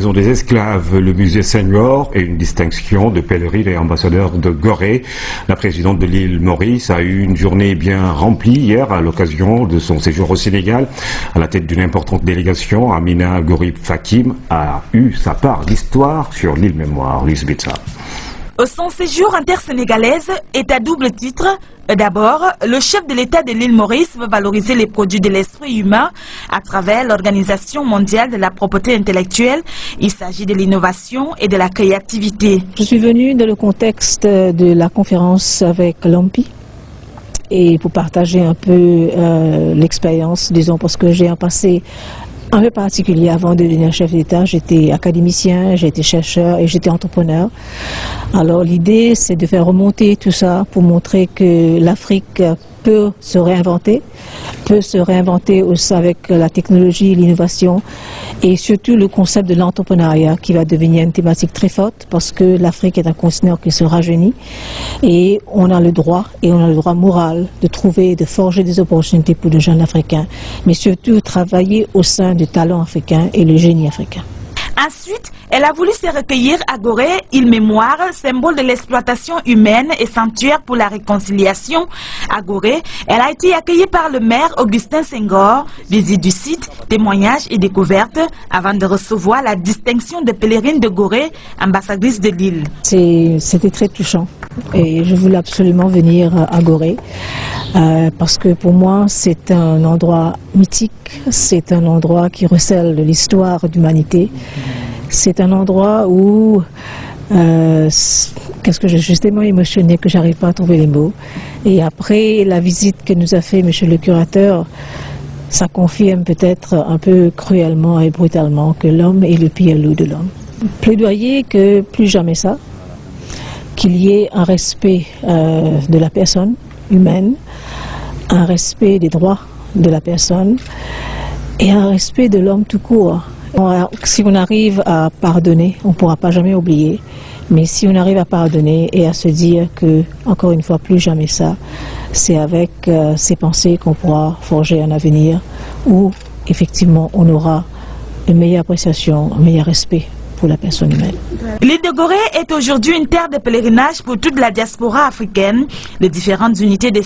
Maison des esclaves, le musée Senghor et une distinction de pèlerine et ambassadeur de Gorée. La présidente de l'île Maurice a eu une journée bien remplie hier à l'occasion de son séjour au Sénégal. À la tête d'une importante délégation, Amina Gorib Fakim a eu sa part d'histoire sur l'île Mémoire. Luis Bitsa. Son séjour intersénégalaise est à double titre. D'abord, le chef de l'État de l'île Maurice veut valoriser les produits de l'esprit humain à travers l'Organisation mondiale de la propriété intellectuelle. Il s'agit de l'innovation et de la créativité. Je suis venue dans le contexte de la conférence avec l'OMPI et pour partager un peu l'expérience, disons, parce que j'ai un passé un peu particulier. Avant de devenir chef d'État, j'étais académicien, j'étais chercheur et j'étais entrepreneur. Alors l'idée, c'est de faire remonter tout ça pour montrer que l'Afrique peut se réinventer aussi avec la technologie, l'innovation et surtout le concept de l'entrepreneuriat qui va devenir une thématique très forte parce que l'Afrique est un continent qui se rajeunit et on a le droit moral de trouver, de forger des opportunités pour les jeunes africains, mais surtout travailler au sein du talent africain et le génie africain. Ensuite, elle a voulu se recueillir à Gorée, île Mémoire, symbole de l'exploitation humaine et sanctuaire pour la réconciliation. À Gorée, elle a été accueillie par le maire Augustin Senghor, visite du site, témoignages et découvertes, avant de recevoir la distinction de pèlerine de Gorée, ambassadrice de l'île. C'était très touchant et je voulais absolument venir à Gorée parce que pour moi c'est un endroit mythique, c'est un endroit qui recèle de l'histoire d'humanité. C'est un endroit où, qu'est-ce que je suis tellement émotionnée que j'arrive pas à trouver les mots. Et après la visite que nous a fait monsieur le curateur, ça confirme peut-être un peu cruellement et brutalement que l'homme est le pire loup de l'homme. Plaidoyer que plus jamais ça, qu'il y ait un respect de la personne humaine, un respect des droits de la personne et un respect de l'homme tout court. Si on arrive à pardonner, on ne pourra pas jamais oublier. Mais si on arrive à pardonner et à se dire que, encore une fois, plus jamais ça, c'est avec ces pensées qu'on pourra forger un avenir où, effectivement, on aura une meilleure appréciation, un meilleur respect pour la personne humaine. L'île de Gorée est aujourd'hui une terre de pèlerinage pour toute la diaspora africaine. Les différentes unités de